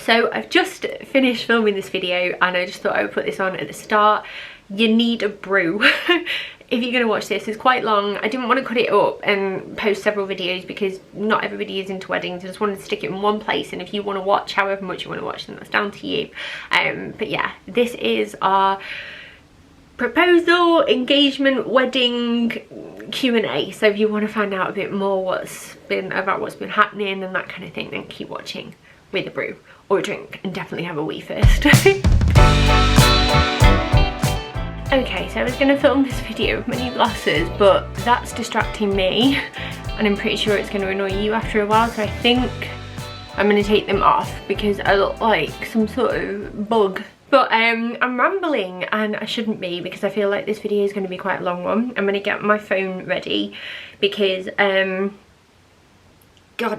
So I've just finished filming this video and I just thought I would put this on at the start. You need a brew if you're going to watch this. It's quite long. I didn't want to cut it up and post several videos because not everybody is into weddings. I just wanted to stick it in one place, and if you want to watch however much you want to watch, then that's down to you. But yeah, this is our proposal, engagement, wedding Q&A. So if you want to find out a bit more what's been happening and that kind of thing, then keep watching with a brew or a drink, and definitely have a wee first. Okay, so I was going to film this video with my new glasses, but that's distracting me and I'm pretty sure it's going to annoy you after a while, so I think I'm going to take them off because I look like some sort of bug. But I'm rambling and I shouldn't be, because I feel like this video is going to be quite a long one. I'm going to get my phone ready because God,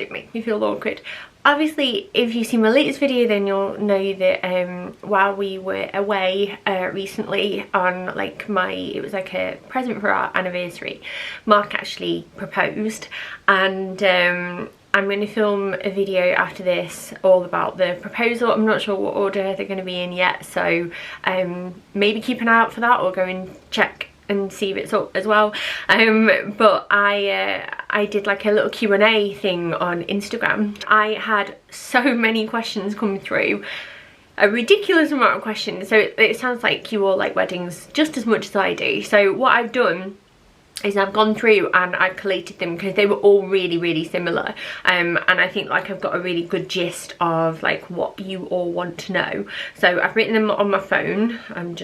it makes me feel awkward. Obviously, if you see my latest video, then you'll know that while we were away recently on it was like a present for our anniversary, Mark actually proposed, and I'm going to film a video after this all about the proposal. I'm not sure what order they're going to be in yet, so maybe keep an eye out for that, or go and check and see if it's up as well. But I did like a little Q&A thing on Instagram. I had so many questions come through, a ridiculous amount of questions, so it sounds like you all like weddings just as much as I do. So what I've done is I've gone through and I've collated them because they were all really similar, and I think like I've got a really good gist of like what you all want to know. So I've written them on my phone. I'm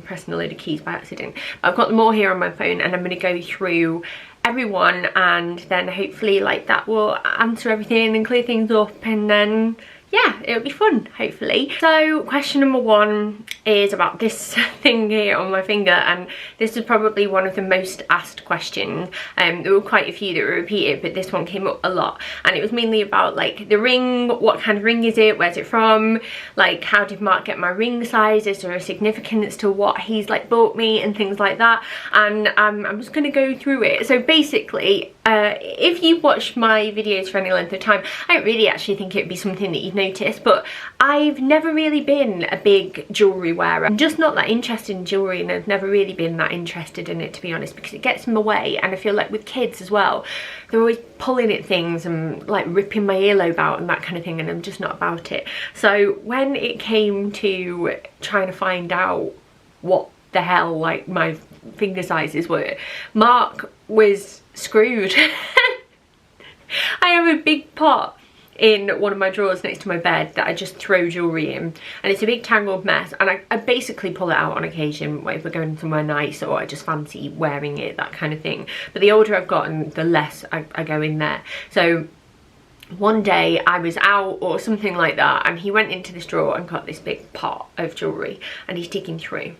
pressing a load of keys by accident. I've got them all here on my phone, and I'm going to go through everyone, and then hopefully like that will answer everything and clear things up, and then yeah, it'll be fun, hopefully. So question number one is about this thing here on my finger, and this is probably one of the most asked questions. There were quite a few that were repeated, but this one came up a lot, and it was mainly about like the ring. What kind of ring is it? Where's it from? Like, how did Mark get my ring size? Is there a significance to what he's like bought me and things like that? And I'm just going to go through it. So basically, if you've watched my videos for any length of time, I don't really actually think it would be something that you'd notice, but I've never really been a big jewellery wearer. I'm just not that interested in jewellery, and I've never really been that interested in it, to be honest, because it gets in my way. And I feel like with kids as well, they're always pulling at things and like ripping my earlobe out and that kind of thing, and I'm just not about it. So when it came to trying to find out what the hell like my finger sizes were, Mark was screwed. I have a big pot in one of my drawers next to my bed that I just throw jewellery in, and it's a big tangled mess, and I basically pull it out on occasion if we're going somewhere nice or I just fancy wearing it, that kind of thing. But the older I've gotten, the less I go in there. So one day I was out or something like that, and he went into this drawer and got this big pot of jewellery, and he's digging through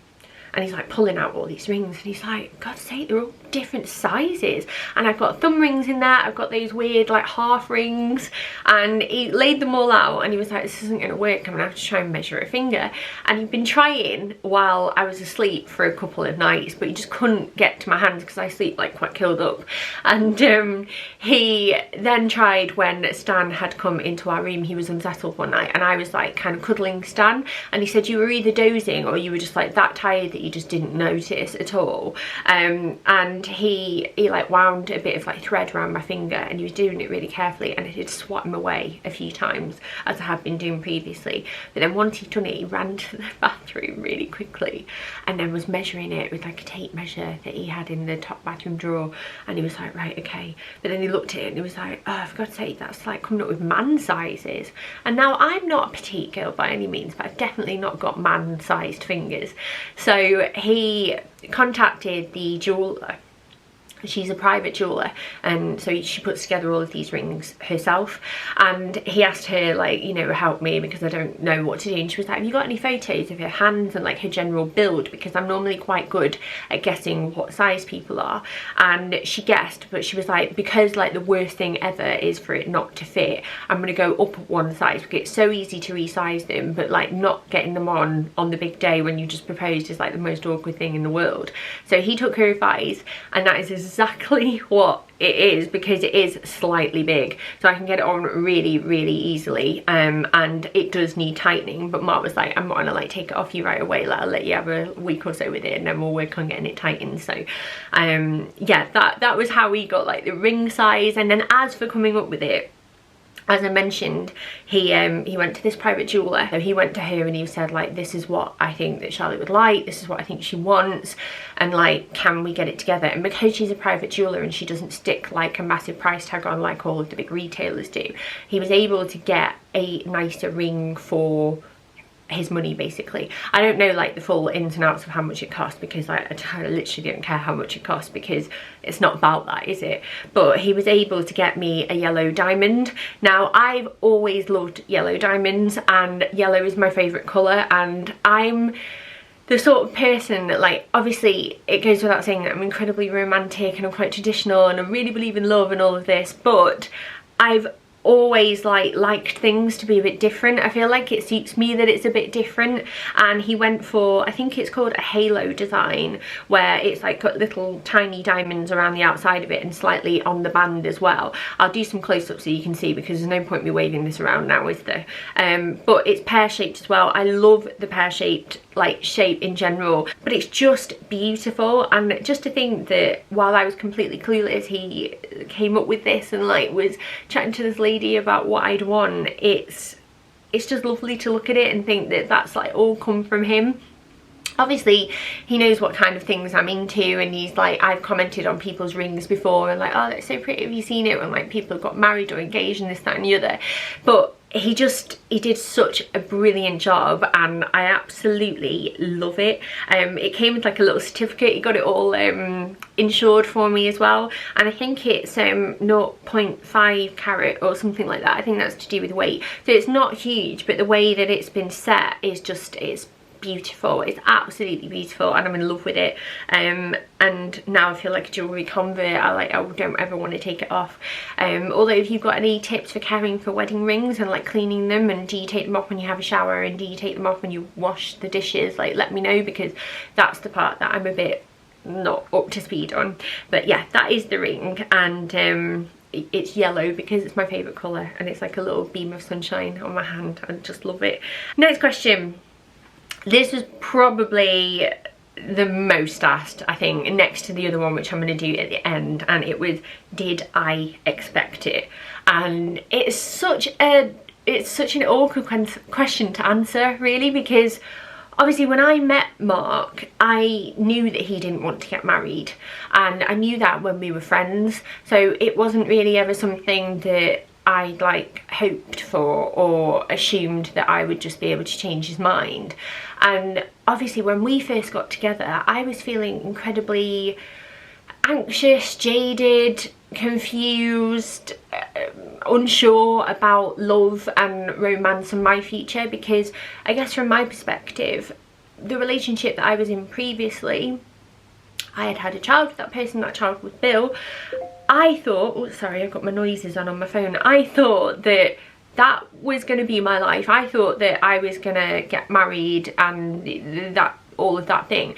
and he's like pulling out all these rings, and he's like, God's sake, they're all different sizes, and I've got thumb rings in there, I've got those weird like half rings, and he laid them all out, and he was like, this isn't gonna work, I'm gonna have to try and measure a finger. And he'd been trying while I was asleep for a couple of nights, but he just couldn't get to my hands because I sleep like quite curled up. And he then tried when Stan had come into our room. He was unsettled one night, and I was like kind of cuddling Stan, and he said you were either dozing or you were just like that tired that you just didn't notice at all. And he like wound a bit of like thread around my finger, and he was doing it really carefully, and it had swat him away a few times, as I had been doing previously. But then once he'd done it, he ran to the bathroom really quickly and then was measuring it with like a tape measure that he had in the top bathroom drawer, and he was like, right, okay. But then he looked at it and he was like, oh, for God's sake, that's like coming up with man sizes. And now I'm not a petite girl by any means, but I've definitely not got man-sized fingers. So he contacted the jeweller. She's a private jeweller, and so she puts together all of these rings herself, and he asked her like, you know, help me because I don't know what to do. And she was like, have you got any photos of her hands and like her general build, because I'm normally quite good at guessing what size people are. And she guessed, but she was like, because like the worst thing ever is for it not to fit, I'm gonna go up one size, because it's so easy to resize them, but like not getting them on the big day when you just proposed is like the most awkward thing in the world. So he took her advice, and that is exactly what it is because it is slightly big, so I can get it on really easily, and it does need tightening, but Mark was like, I'm not gonna like take it off you right away, like I'll let you have a week or so with it and then we'll work on getting it tightened. So yeah, that was how we got like the ring size. And then as for coming up with it, as I mentioned, he went to this private jeweller. So he went to her and he said like, this is what I think that Charlotte would like, this is what I think she wants, and like, can we get it together? And because she's a private jeweller and she doesn't stick like a massive price tag on like all of the big retailers do, he was able to get a nicer ring for his money basically. I don't know like the full ins and outs of how much it cost, because I literally don't care how much it costs, because it's not about that, is it? But he was able to get me a yellow diamond. Now I've always loved yellow diamonds, and yellow is my favourite colour, and I'm the sort of person that, like, obviously it goes without saying that I'm incredibly romantic and I'm quite traditional and I really believe in love and all of this, but I've always like liked things to be a bit different. I feel like it suits me that it's a bit different, and he went for, I think it's called a halo design, where it's like got little tiny diamonds around the outside of it and slightly on the band as well. I'll do some close-ups so you can see, because there's no point me waving this around now, is there? But it's pear-shaped as well. I love the pear-shaped like shape in general, but it's just beautiful. And just to think that while I was completely clueless, he came up with this and like was chatting to this lady about what I'd want. It's just lovely to look at it and think that that's like all come from him. Obviously he knows what kind of things I'm into, and he's like, I've commented on people's rings before and like, oh, that's so pretty, have you seen it, when like people have got married or engaged and this, that and the other. But he did such a brilliant job and I absolutely love it. It came with like a little certificate. He got it all insured for me as well, and I think it's 0.5 carat or something like that. I think that's to do with weight, so it's not huge, but the way that it's been set is just, it's beautiful. It's absolutely beautiful and I'm in love with it. And now I feel like a jewellery convert. I don't ever want to take it off. Although if you've got any tips for caring for wedding rings and like cleaning them, and do you take them off when you have a shower, and do you take them off when you wash the dishes, like let me know, because that's the part that I'm a bit not up to speed on. But yeah, that is the ring, and it's yellow because it's my favourite colour, and it's like a little beam of sunshine on my hand. I just love it. Next question. This was probably the most asked, I think, next to the other one, which I'm going to do at the end, and it was, did I expect it? And it's such an awkward question to answer, really, because obviously when I met Mark, I knew that he didn't want to get married, and I knew that when we were friends, so it wasn't really ever something that I like hoped for or assumed that I would just be able to change his mind. And obviously when we first got together, I was feeling incredibly anxious, jaded, confused, unsure about love and romance and my future, because I guess from my perspective, the relationship that I was in previously, I had had a child with that person, that child was Bill. I thought, oh sorry, I've got my noises on my phone. I thought that that was going to be my life. I thought that I was going to get married and that all of that thing.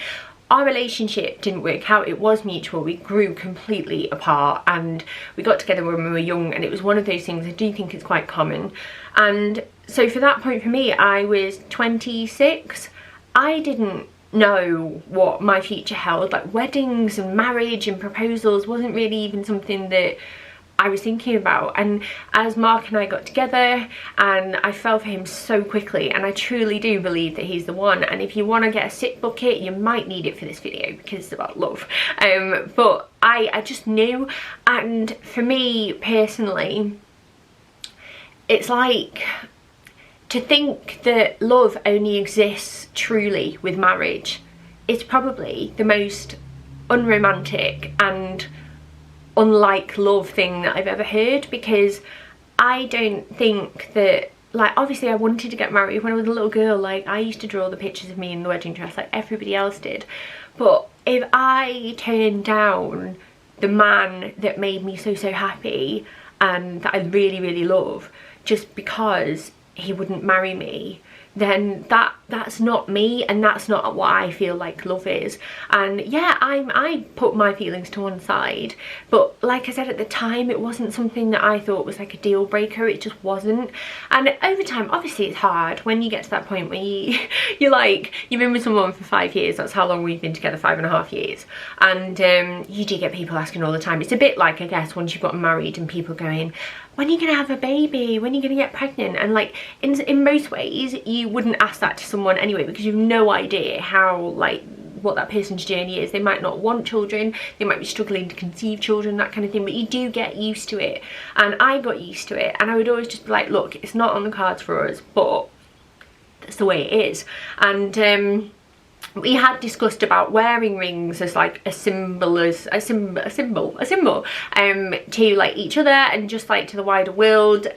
Our relationship didn't work out. It was mutual. We grew completely apart, and we got together when we were young, and it was one of those things I do think is quite common. And so for that point for me, I was 26. I didn't know what my future held. Like weddings and marriage and proposals wasn't really even something that I was thinking about. And as Mark and I got together, and I fell for him so quickly, and I truly do believe that he's the one. And if you want to get a sit bucket, you might need it for this video because it's about love. But I just knew. And for me personally, it's like, to think that love only exists truly with marriage is probably the most unromantic and unlike love thing that I've ever heard, because I don't think that, like, obviously I wanted to get married when I was a little girl. Like, I used to draw the pictures of me in the wedding dress like everybody else did. But if I turned down the man that made me so happy and that I really love, just because he wouldn't marry me, then that's not me, and that's not what I feel like love is. And yeah, I put my feelings to one side, but like I said, at the time it wasn't something that I thought was like a deal breaker. It just wasn't. And over time, obviously it's hard when you get to that point where you're like, you've been with someone for 5 years. That's how long we've been together, 5.5 years. And you do get people asking all the time. It's a bit like, I guess, once you've gotten married and people going, when are you gonna have a baby? When are you gonna get pregnant? And like, in most ways, you wouldn't ask that to someone anyway, because you've no idea how, like, what that person's journey is. They might not want children, they might be struggling to conceive children, that kind of thing, but you do get used to it. And I got used to it, and I would always just be like, look, it's not on the cards for us, but that's the way it is. And we had discussed about wearing rings as like a symbol to like each other and just like to the wider world,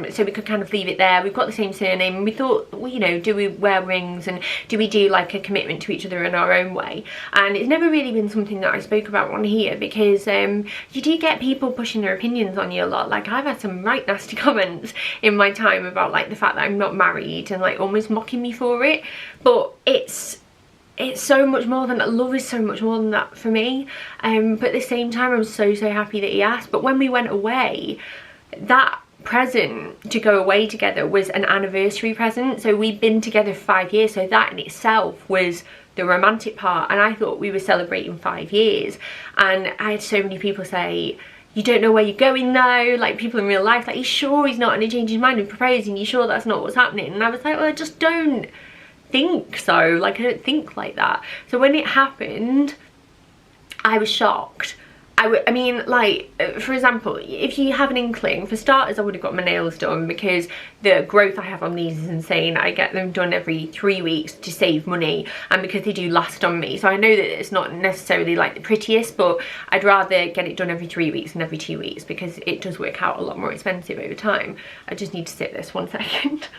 so we could kind of leave it there. We've got the same surname, and we thought, well, you know, do we wear rings and do we do like a commitment to each other in our own way? And it's never really been something that I spoke about on here, because you do get people pushing their opinions on you a lot. Like, I've had some right nasty comments in my time about like the fact that I'm not married and like almost mocking me for it, but it's so much more than that. Love is so much more than that for me. But at the same time, I'm so happy that he asked. But when we went away, that present to go away together was an anniversary present. So we'd been together for 5 years, so that in itself was the romantic part. And I thought we were celebrating 5 years. And I had so many people say, you don't know where you're going though, like people in real life, like, you sure he's not going to change his mind and propose, and you sure that's not what's happening? And I was like, well, I just don't think so. Like, I don't think like that. So when it happened, I was shocked. I mean, like, for example, if you have an inkling, for starters, I would have got my nails done, because the growth I have on these is insane. I get them done every 3 weeks to save money, and because they do last on me. So I know that it's not necessarily like the prettiest, but I'd rather get it done every 3 weeks than every 2 weeks, because it does work out a lot more expensive over time. I just need to sit this 1 second.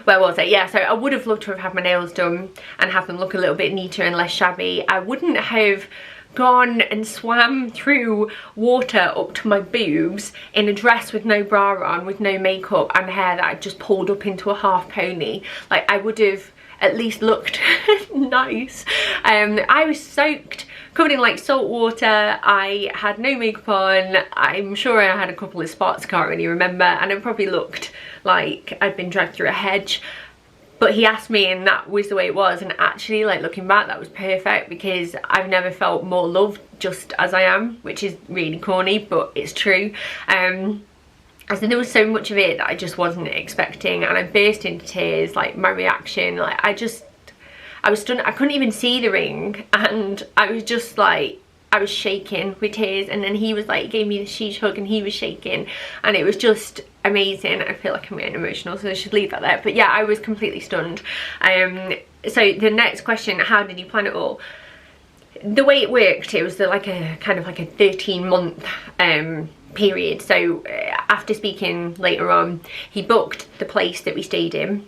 Where was it? Yeah, so I would have loved to have had my nails done and have them look a little bit neater and less shabby. I wouldn't have gone and swam through water up to my boobs in a dress with no bra on, with no makeup, and hair that I'd just pulled up into a half pony. Like, I would have at least looked nice. I was soaked, covered in like salt water. I had no makeup on. I'm sure I had a couple of spots, can't really remember, and I probably looked like I'd been dragged through a hedge. But he asked me, and that was the way it was. And actually, like, looking back, that was perfect, because I've never felt more loved just as I am, which is really corny, but it's true. So there was so much of it that I just wasn't expecting, and I burst into tears. Like, my reaction, like, I was stunned. I couldn't even see the ring, and I was just like, I was shaking with tears. And then he was like, gave me the huge hug, and he was shaking, and it was just amazing. I feel like I'm getting emotional, so I should leave that there. But yeah, I was completely stunned. So the next question, how did you plan it all? The way it worked, it was like a kind of like a 13-month period. So after speaking later on, he booked the place that we stayed in.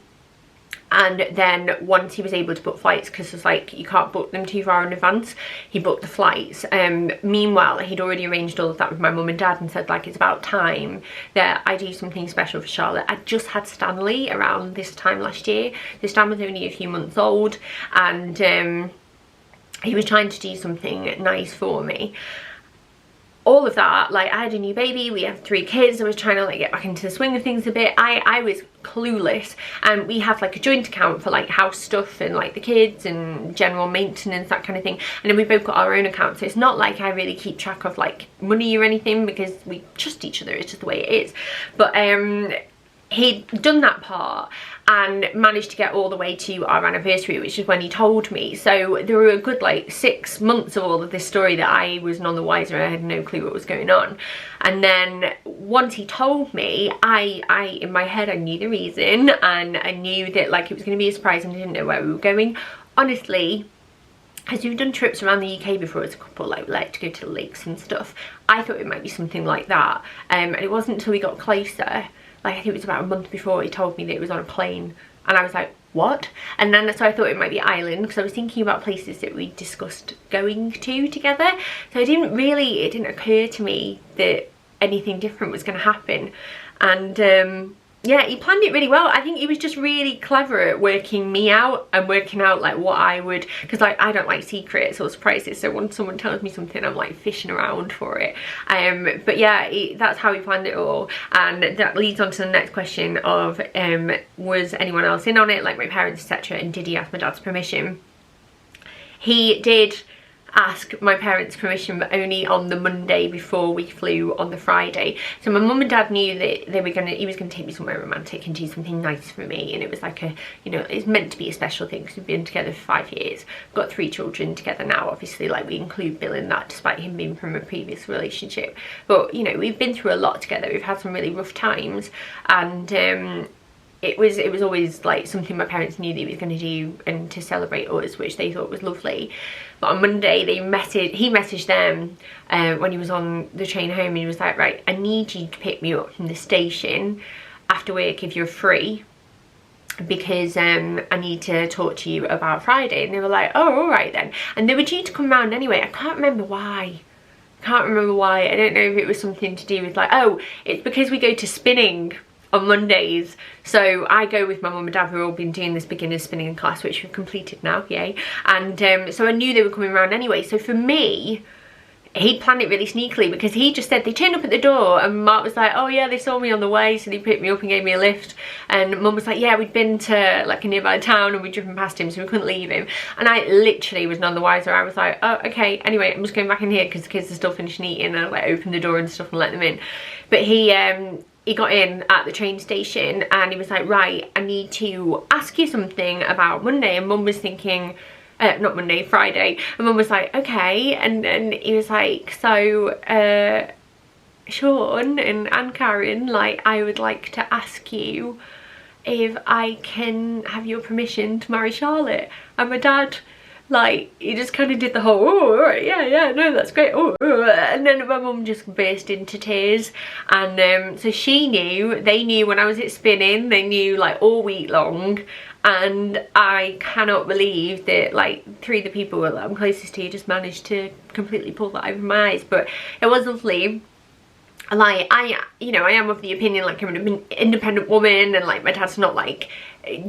And then once he was able to book flights, because it's like you can't book them too far in advance, he booked the flights. Meanwhile, he'd already arranged all of that with my mum and dad, and said, like, it's about time that I do something special for Charlotte. I just had Stanley around this time last year. So Stan was only a few months old, and he was trying to do something nice for me. All of that, like, I had a new baby, we have 3 kids, I was trying to like get back into the swing of things a bit. I was clueless, and we have like a joint account for like house stuff and like the kids and general maintenance, that kind of thing, and then we both got our own account. So it's not like I really keep track of like money or anything, because we trust each other, it's just the way it is. But he'd done that part and managed to get all the way to our anniversary, which is when he told me. So there were a good like 6 months of all of this story that I was none the wiser. I had no clue what was going on. And then once he told me, I in my head, I knew the reason, and I knew that like it was going to be a surprise, and I didn't know where we were going. Honestly, as we've done trips around the UK before as a couple, like to go to the lakes and stuff, I thought it might be something like that. And it wasn't until we got closer, like I think it was about a month before, he told me that it was on a plane, and I was like, what? And then so I thought it might be Ireland, because I was thinking about places that we discussed going to together. So it didn't occur to me that anything different was going to happen. And yeah, he planned it really well. I think he was just really clever at working me out and working out like what I would, because like I don't like secrets or surprises, so when someone tells me something I'm like fishing around for it. But yeah, that's how he planned it all. And that leads on to the next question of was anyone else in on it, like my parents, etc., and did he ask my dad's permission? He did ask my parents' permission, but only on the Monday before we flew on the Friday. So my mum and dad knew that he was gonna take me somewhere romantic and do something nice for me, and it was like a, you know, it's meant to be a special thing because we've been together for 5 years. We've got 3 children together now, obviously, like we include Bill in that despite him being from a previous relationship. But you know, we've been through a lot together, we've had some really rough times, and it was always like something my parents knew that he was going to do and to celebrate us, which they thought was lovely. But on Monday he messaged them when he was on the train home, and he was like, right, I need you to pick me up from the station after work if you're free, because I need to talk to you about Friday. And they were like, oh, all right then. And they were due to come round anyway. I can't remember why. I don't know if it was something to do with like, oh, it's because we go to spinning on Mondays, so I go with my mum and dad. We've all been doing this beginner spinning class, which we've completed now, yay. And so I knew they were coming around anyway. So for me, he planned it really sneakily, because he just said they turned up at the door, and Mark was like, oh yeah, they saw me on the way, so they picked me up and gave me a lift. And mum was like, yeah, we'd been to like a nearby town and we'd driven past him, so we couldn't leave him. And I literally was none the wiser. I was like, oh, okay, anyway, I'm just going back in here because the kids are still finishing eating, and I like opened the door and stuff and let them in. But he got in at the train station and he was like, right, I need to ask you something about Monday. And mum was thinking, not Monday, Friday. And mum was like, okay. And then he was like, so Sean and Karen, like, I would like to ask you if I can have your permission to marry Charlotte. And my dad, like, he just kind of did the whole, oh, all right, yeah, no, that's great, oh, and then my mum just burst into tears. And so they knew when I was at spinning, they knew like all week long. And I cannot believe that like 3 of the people that I'm closest to just managed to completely pull that over my eyes. But it was lovely. Like, I am of the opinion, like, I'm an independent woman, and like my dad's not like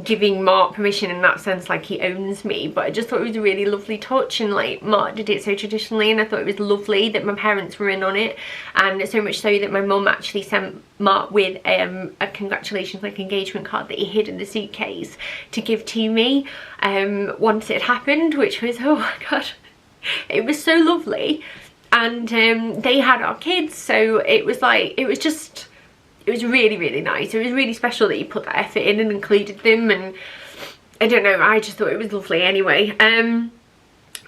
giving Mark permission in that sense, like he owns me. But I just thought it was a really lovely touch, and like Mark did it so traditionally, and I thought it was lovely that my parents were in on it. And so much so that my mum actually sent Mark with a congratulations like engagement card that he hid in the suitcase to give to me once it happened, which was, oh my god, it was so lovely. And they had our kids, so it was like, it was really, really nice. It was really special that you put that effort in and included them, and I don't know, I just thought it was lovely anyway.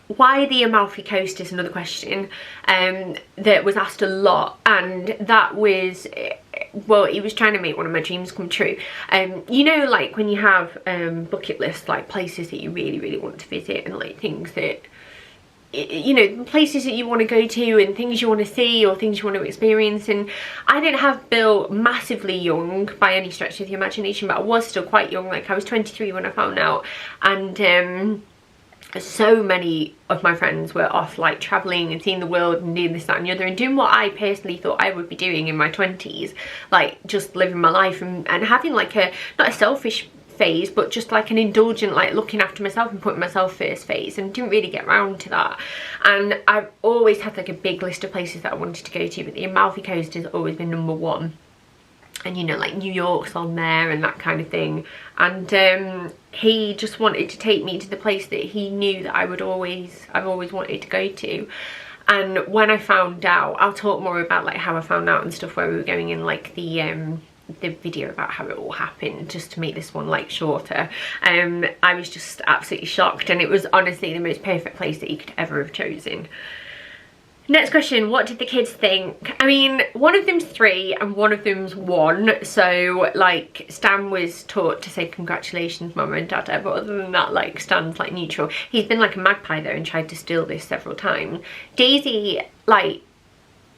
Why the Amalfi Coast is another question that was asked a lot, and that was, well, he was trying to make one of my dreams come true. You know, like when you have bucket lists, like places that you really, really want to visit, and like things that, you know, places that you want to go to and things you want to see or things you want to experience. And I didn't have Bill massively young by any stretch of the imagination, but I was still quite young. Like I was 23 when I found out, and so many of my friends were off like traveling and seeing the world and doing this, that and the other, and doing what I personally thought I would be doing in my 20s, like just living my life and having like a, not a selfish phase, but just like an indulgent, like looking after myself and putting myself first phase, and didn't really get around to that. And I've always had like a big list of places that I wanted to go to, but the Amalfi Coast has always been #1. And you know, like New York's on there and that kind of thing. And he just wanted to take me to the place that he knew that I've always wanted to go to. And when I found out, I'll talk more about like how I found out and stuff, where we were going in like the video about how it all happened, just to make this one like shorter. I was just absolutely shocked, and it was honestly the most perfect place that you could ever have chosen. Next question, what did the kids think? I mean, one of them's 3 and one of them's 1, so like Stan was taught to say congratulations mama and dada, but other than that, like Stan's like neutral. He's been like a magpie though and tried to steal this several times. Daisy, like,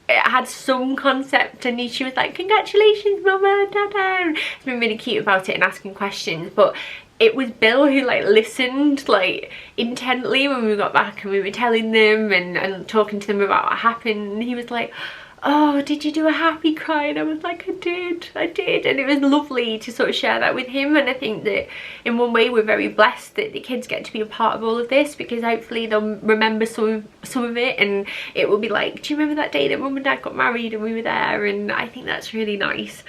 it had some concept, and she was like, congratulations mama, dada. It's been really cute about it and asking questions. But it was Bill who like listened like intently when we got back and we were telling them and talking to them about what happened. And he was like, oh, did you do a happy cry? And I was like, I did. And it was lovely to sort of share that with him. And I think that in one way we're very blessed that the kids get to be a part of all of this, because hopefully they'll remember some of it, and it will be like, do you remember that day that mum and dad got married and we were there? And I think that's really nice.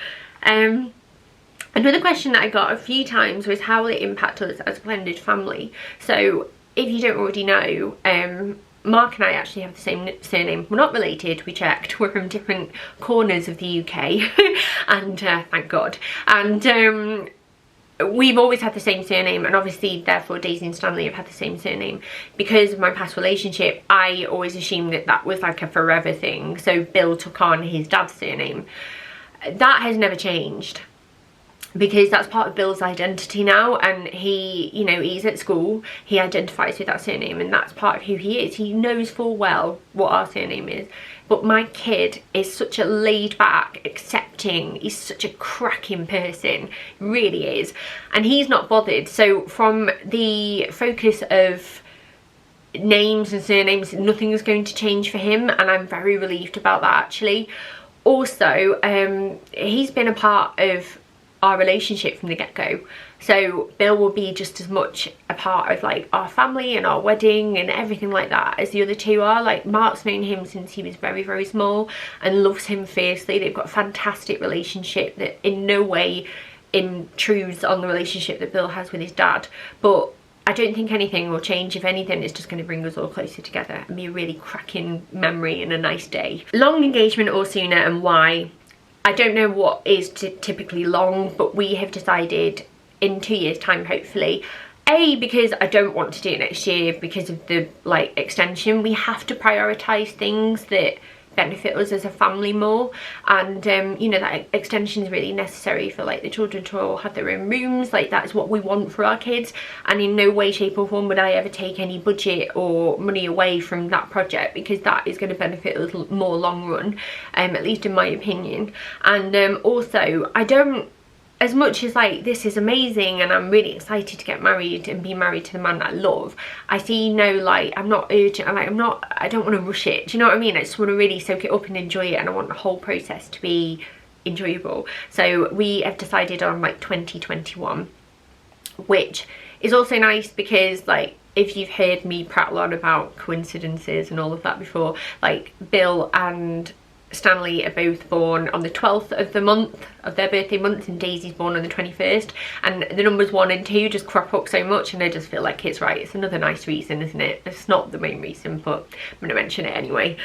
Another question that I got a few times was, how will it impact us as a blended family? So if you don't already know, Mark and I actually have the same surname. We're not related, we checked. We're from different corners of the UK and thank God. And we've always had the same surname, and obviously therefore Daisy and Stanley have had the same surname. Because of my past relationship, I always assumed that that was like a forever thing. So Bill took on his dad's surname. That has never changed, because that's part of Bill's identity now, and he, you know, he's at school, he identifies with that surname, and that's part of who he is. He knows full well what our surname is. But my kid is such a laid back, accepting, he's such a cracking person, really is, and he's not bothered. So from the focus of names and surnames, nothing is going to change for him, and I'm very relieved about that actually. Also, he's been a part of our relationship from the get-go, so Bill will be just as much a part of like our family and our wedding and everything like that as the other two are. Like, Mark's known him since he was very, very small and loves him fiercely. They've got a fantastic relationship that in no way intrudes on the relationship that Bill has with his dad, but I don't think anything will change. If anything, it's just going to bring us all closer together and be a really cracking memory and a nice day. Long engagement or sooner, and why? I don't know what is typically long, but we have decided in 2 years time, hopefully. A, because I don't want to do it next year because of the like extension. We have to prioritise things that benefit us as a family more, and you know, that extension is really necessary for like the children to all have their own rooms. Like, that's what we want for our kids, and in no way, shape or form would I ever take any budget or money away from that project, because that is going to benefit us more long run, at least in my opinion. And also, I don't, as much as like this is amazing and I'm really excited to get married and be married to the man that I love, I see no, like, I'm not urgent, I don't want to rush it, do you know what I mean? I just want to really soak it up and enjoy it, and I want the whole process to be enjoyable. So we have decided on like 2021, which is also nice because, like, if you've heard me prattle on about coincidences and all of that before, like, Bill and Stanley are both born on the 12th of the month of their birthday month, and Daisy's born on the 21st, and the numbers 1 and 2 just crop up so much, and I just feel like it's right. It's another nice reason, isn't it? It's not the main reason, but I'm going to mention it anyway.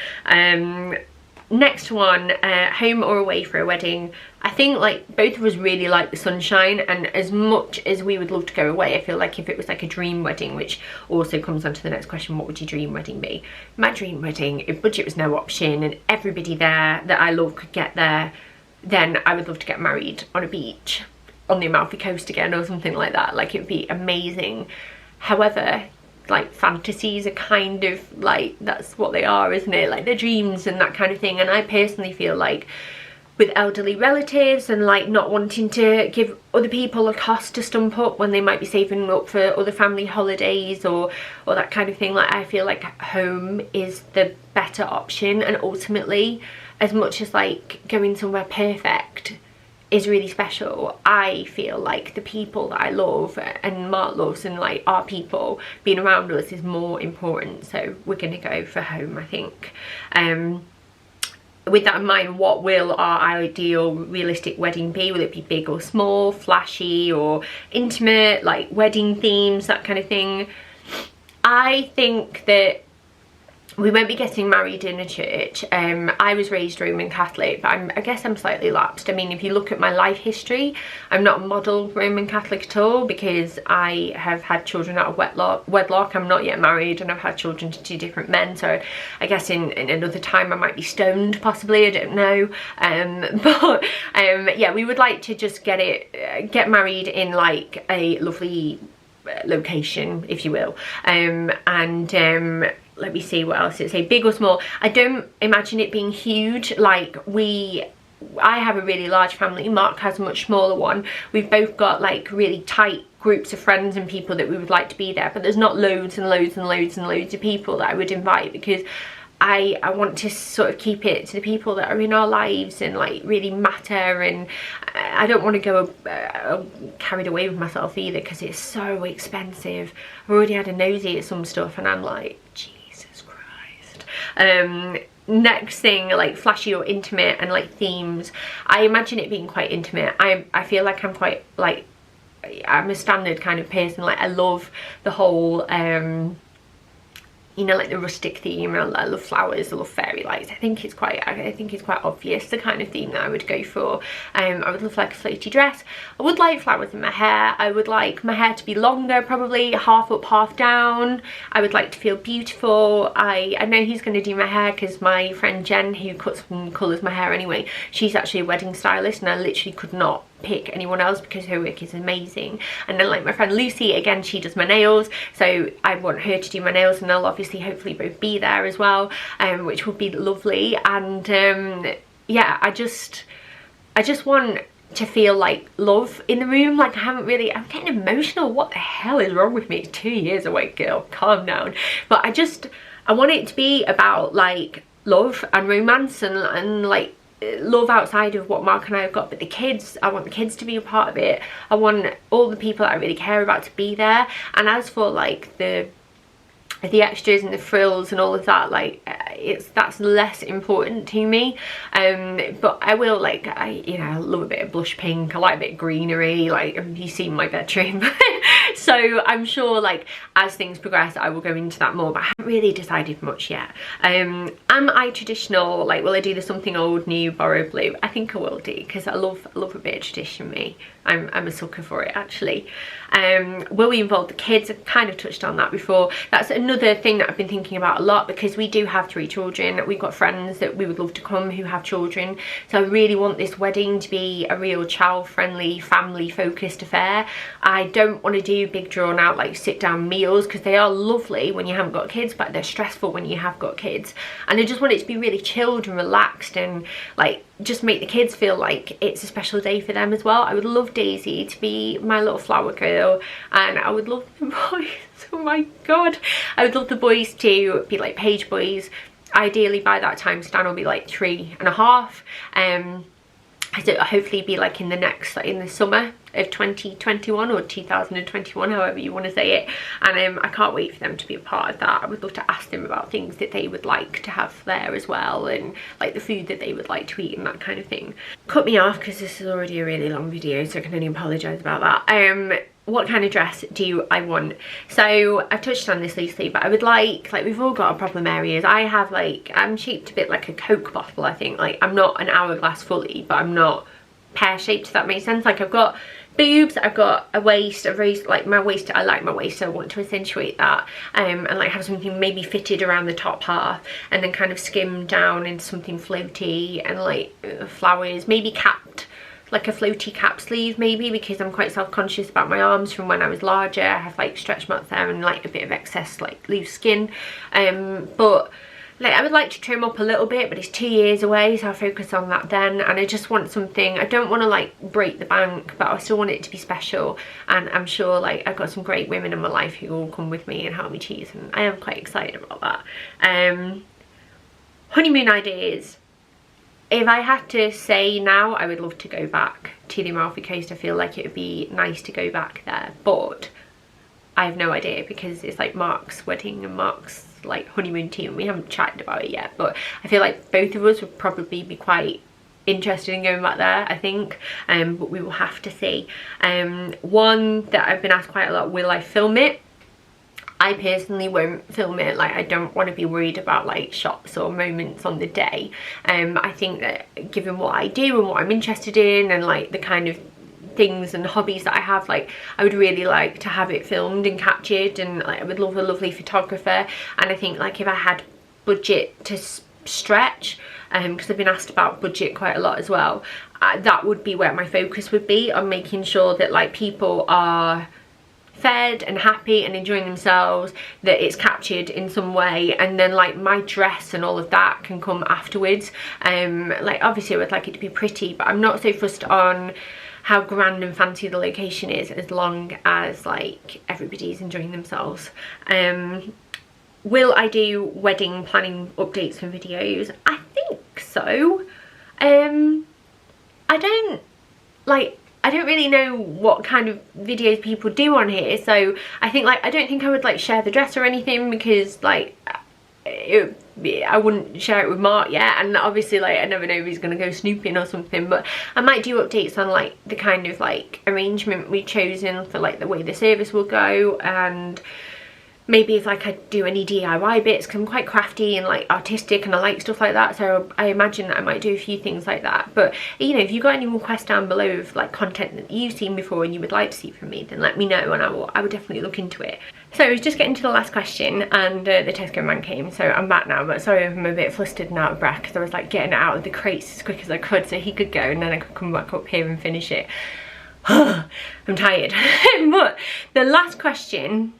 Next one, home or away for a wedding. I think like both of us really like the sunshine, and as much as we would love to go away, I feel like if it was like a dream wedding, which also comes on to the next question, what would your dream wedding be? My dream wedding, if budget was no option and everybody there that I love could get there, then I would love to get married on a beach on the Amalfi Coast again, or something like that. Like, it would be amazing. However, like, fantasies are kind of like, that's what they are, isn't it? Like, they're dreams and that kind of thing. And I personally feel like with elderly relatives and like not wanting to give other people a cost to stump up when they might be saving up for other family holidays or that kind of thing, like, I feel like home is the better option. And ultimately, as much as like going somewhere perfect is really special, I feel like the people that I love and Mark loves and like our people being around us is more important. So we're gonna go for home, I think. With that in mind, what will our ideal realistic wedding be? Will it be big or small, flashy or intimate, like wedding themes, that kind of thing? I think that we won't be getting married in a church. I was raised Roman Catholic, but I guess I'm slightly lapsed. I mean, if you look at my life history, I'm not a model Roman Catholic at all, because I have had children out of wedlock. I'm not yet married, and I've had children to 2 different men. So I guess in another time I might be stoned, possibly, I don't know. But yeah, we would like to just get married in like a lovely location, if you will, and let me see what else it say. Big or small? I don't imagine it being huge. Like, I have a really large family. Mark has a much smaller one. We've both got like really tight groups of friends and people that we would like to be there, but there's not loads and loads and loads and loads of people that I would invite, because I want to sort of keep it to the people that are in our lives and like really matter, and I don't want to go carried away with myself either, because it's so expensive. I've already had a nosy at some stuff and I'm like, Jesus Christ. Next thing, like flashy or intimate and like themes. I imagine it being quite intimate. I feel like I'm quite like, I'm a standard kind of person. Like I love the whole you know, like the rustic theme. I love flowers, I love fairy lights. I think it's quite obvious the kind of theme that I would go for. I would love like a floaty dress. I would like flowers in my hair. I would like my hair to be longer, probably half up, half down. I would like to feel beautiful. I know who's going to do my hair, because my friend Jen, who cuts and colours my hair anyway, she's actually a wedding stylist, and I literally could not pick anyone else because her work is amazing. And then like my friend Lucy, again, she does my nails, so I want her to do my nails, and they'll obviously hopefully both be there as well, which would be lovely. And yeah, I just want to feel like love in the room. Like I'm getting emotional. What the hell is wrong with me? It's 2 years away, girl, calm down. But I want it to be about like love and romance and like love outside of what Mark and I have got. But the kids, I want the kids to be a part of it. I want all the people that I really care about to be there. And as for like the extras and the frills and all of that, like that's less important to me. But I will, like, you know, I love a bit of blush pink. I like a bit of greenery. Like, have you seen my bedroom? So I'm sure like as things progress I will go into that more, but I haven't really decided much yet. Am I traditional? Like, will I do the something old, new, borrow, blue? I think I will do, because I love a bit of tradition. Me, I'm a sucker for it, actually. Will we involve the kids? I've kind of touched on that before. That's another thing that I've been thinking about a lot, because we do have 3 children. We've got friends that we would love to come who have children, so I really want this wedding to be a real child-friendly, family-focused affair. I don't want to do big drawn out like sit down meals, because they are lovely when you haven't got kids, but they're stressful when you have got kids. And I just want it to be really chilled and relaxed, and like just make the kids feel like it's a special day for them as well. I would love Daisy to be my little flower girl, and I would love the boys, oh my god, I would love the boys to be like page boys. Ideally by that time Stan will be like 3.5. So hopefully be like in the summer of 2021 or 2021, however you want to say it. And I can't wait for them to be a part of that. I would love to ask them about things that they would like to have there as well, and like the food that they would like to eat and that kind of thing. Cut me off because this is already a really long video, so I can only apologise about that. What kind of dress do I want? So I've touched on this loosely, but I would like we've all got our problem areas. I have like, I'm shaped a bit like a Coke bottle, I think. Like I'm not an hourglass fully, but I'm not pear-shaped, if that makes sense. Like I've got boobs, I've got a waist, a very like my waist, I like my waist, so I want to accentuate that, and like have something maybe fitted around the top half, and then kind of skim down into something floaty, and like flowers, maybe capped, like a floaty cap sleeve maybe, because I'm quite self-conscious about my arms from when I was larger. I have like stretch marks there and like a bit of excess like loose skin, but like I would like to trim up a little bit, but it's 2 years away, so I'll focus on that then. And I just want something, I don't want to like break the bank, but I still want it to be special. And I'm sure like I've got some great women in my life who will come with me and help me choose, and I am quite excited about that. Honeymoon ideas. If I had to say now, I would love to go back to the Amalfi Coast. I feel like it would be nice to go back there, but I have no idea, because it's like Mark's wedding and Mark's like honeymoon too, and we haven't chatted about it yet. But I feel like both of us would probably be quite interested in going back there, I think, but we will have to see. One that I've been asked quite a lot, will I film it? I personally won't film it. Like I don't want to be worried about like shots or moments on the day. I think that given what I do and what I'm interested in, and like the kind of things and hobbies that I have, like I would really like to have it filmed and captured, and like I would love a lovely photographer. And I think like if I had budget to stretch, because I've been asked about budget quite a lot as well, that would be where my focus would be, on making sure that like people are fed and happy and enjoying themselves, that it's captured in some way, and then like my dress and all of that can come afterwards. Like obviously I would like it to be pretty, but I'm not so fussed on how grand and fancy the location is, as long as like everybody's enjoying themselves. will I do wedding planning updates and videos? I think so. I don't really know what kind of videos people do on here, so I think like, I don't think I would like share the dress or anything, because like I wouldn't share it with Mark yet, and obviously like I never know if he's gonna go snooping or something. But I might do updates on like the kind of like arrangement we've chosen for like the way the service will go, and maybe if like I do any DIY bits, because I'm quite crafty and like artistic and I like stuff like that, so I imagine that I might do a few things like that. But you know, if you've got any requests down below of like content that you've seen before and you would like to see from me, then let me know, and I would definitely look into it. So I was just getting to the last question, and the Tesco man came, so I'm back now. But sorry if I'm a bit flustered and out of breath, because I was like getting it out of the crates as quick as I could so he could go, and then I could come back up here and finish it. I'm tired. But the last question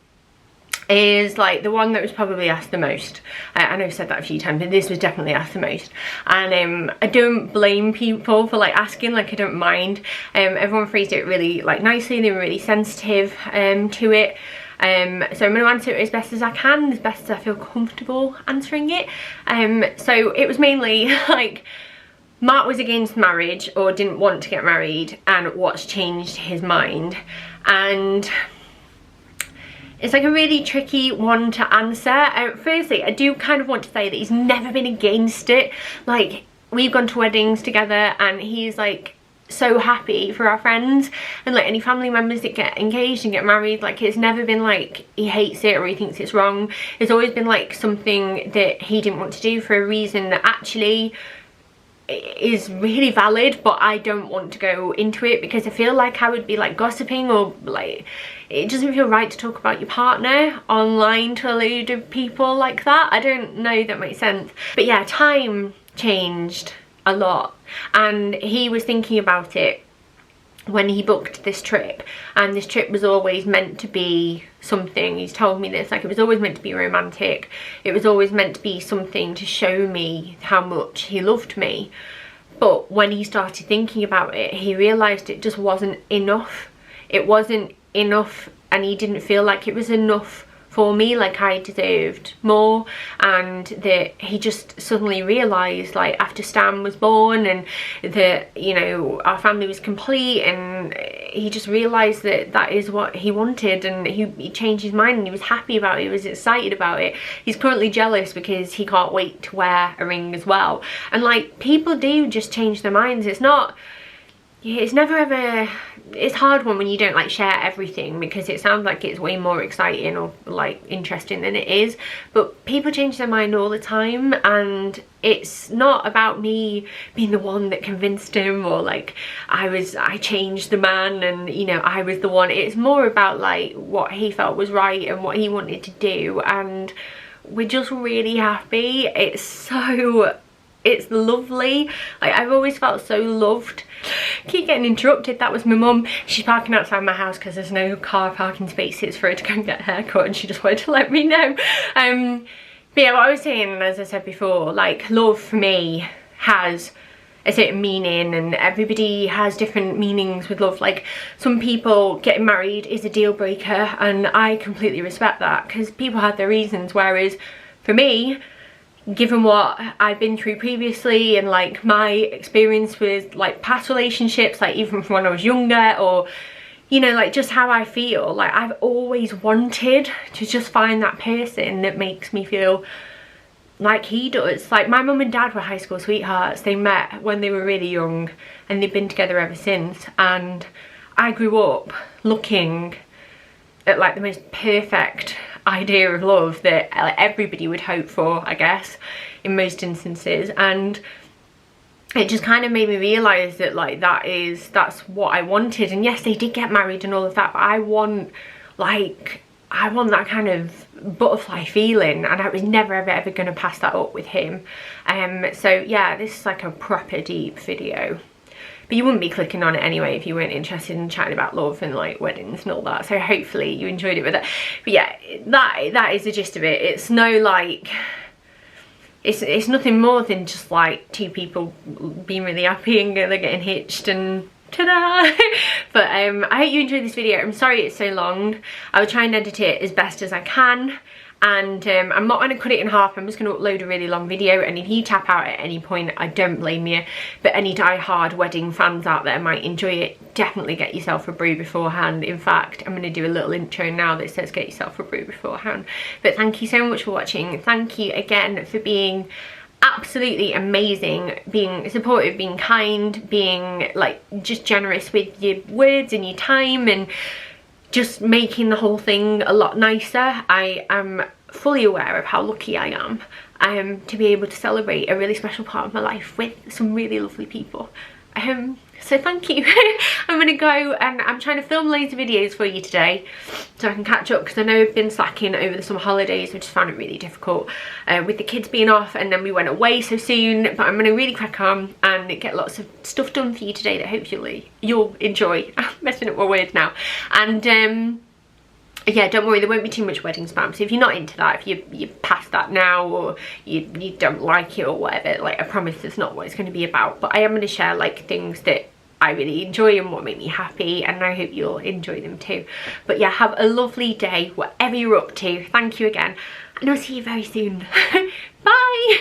is like the one that was probably asked the most. I know I've said that a few times, but this was definitely asked the most. And I don't blame people for like asking, like I don't mind. Everyone phrased it really like nicely, they were really sensitive to it. So I'm going to answer it as best as I can, as best as I feel comfortable answering it. So it was mainly like, Mark was against marriage or didn't want to get married, and what's changed his mind. And it's like a really tricky one to answer. Firstly, I do kind of want to say that he's never been against it. Like, we've gone to weddings together and he's like so happy for our friends and like any family members that get engaged and get married. Like, it's never been like he hates it or he thinks it's wrong. It's always been like something that he didn't want to do for a reason that actually is really valid, but I don't want to go into it because I feel like I would be like gossiping, or like it doesn't feel right to talk about your partner online to a load of people like that. I don't know, that makes sense. But yeah, time changed a lot, and he was thinking about it when he booked this trip, and this trip was always meant to be something, he's told me this, like it was always meant to be romantic, it was always meant to be something to show me how much he loved me. But when he started thinking about it, he realised it just wasn't enough. It wasn't enough, and he didn't feel like it was enough for me, like I deserved more. And that he just suddenly realised, like after Stan was born and that, you know, our family was complete, and he just realised that that is what he wanted, and he changed his mind and he was happy about it, he was excited about it. He's currently jealous because he can't wait to wear a ring as well. And like, people do just change their minds. It's not, it's never ever, it's hard when you don't like share everything, because it sounds like it's way more exciting or like interesting than it is. But people change their mind all the time, and it's not about me being the one that convinced him, or like I changed the man and, you know, I was the one. It's more about like what he felt was right and what he wanted to do, and we're just really happy. It's lovely. Like, I've always felt so loved. Keep getting interrupted. That was my mum. She's parking outside my house because there's no car parking spaces for her to go and get a haircut, and she just wanted to let me know. But yeah, what I was saying, as I said before, like, love for me has a certain meaning, and everybody has different meanings with love. Like, some people getting married is a deal breaker, and I completely respect that because people have their reasons. Whereas for me, given what I've been through previously, and like my experience with like past relationships, like even from when I was younger, or, you know, like just how I feel, like I've always wanted to just find that person that makes me feel like he does. Like, my mum and dad were high school sweethearts. They met when they were really young and they've been together ever since. And I grew up looking at like the most perfect idea of love that like everybody would hope for, I guess, in most instances. And it just kind of made me realise that like that's what I wanted. And yes, they did get married and all of that, but I want that kind of butterfly feeling, and I was never ever going to pass that up with him. So yeah, this is like a proper deep video. But you wouldn't be clicking on it anyway if you weren't interested in chatting about love and like weddings and all that. So hopefully you enjoyed it with that. But yeah, that is the gist of it. It's no like, it's nothing more than just like two people being really happy and they're getting hitched and Ta-da! But I hope you enjoyed this video. I'm sorry it's so long. I will try and edit it as best as I can, and I'm not going to cut it in half. I'm just going to upload a really long video, and if you tap out at any point, I don't blame you. But any die-hard wedding fans out there might enjoy it. Definitely get yourself a brew beforehand. In fact, I'm going to do a little intro now that says get yourself a brew beforehand. But thank you so much for watching. Thank you again for being absolutely amazing, being supportive, being kind, being like just generous with your words and your time, and just making the whole thing a lot nicer. I am fully aware of how lucky I am to be able to celebrate a really special part of my life with some really lovely people. So thank you. I'm gonna go, and I'm trying to film loads of videos for you today so I can catch up, because I know I've been slacking over the summer holidays. I just found it really difficult with the kids being off, and then we went away so soon. But I'm gonna really crack on and get lots of stuff done for you today that hopefully you'll enjoy. I'm messing up my words now. And yeah, don't worry, there won't be too much wedding spam. So if you're not into that, if you're past that now, or you don't like it or whatever, like, I promise that's not what it's going to be about. But I am going to share like things that I really enjoy and what make me happy, and I hope you'll enjoy them too. But yeah, have a lovely day whatever you're up to. Thank you again, and I'll see you very soon. Bye.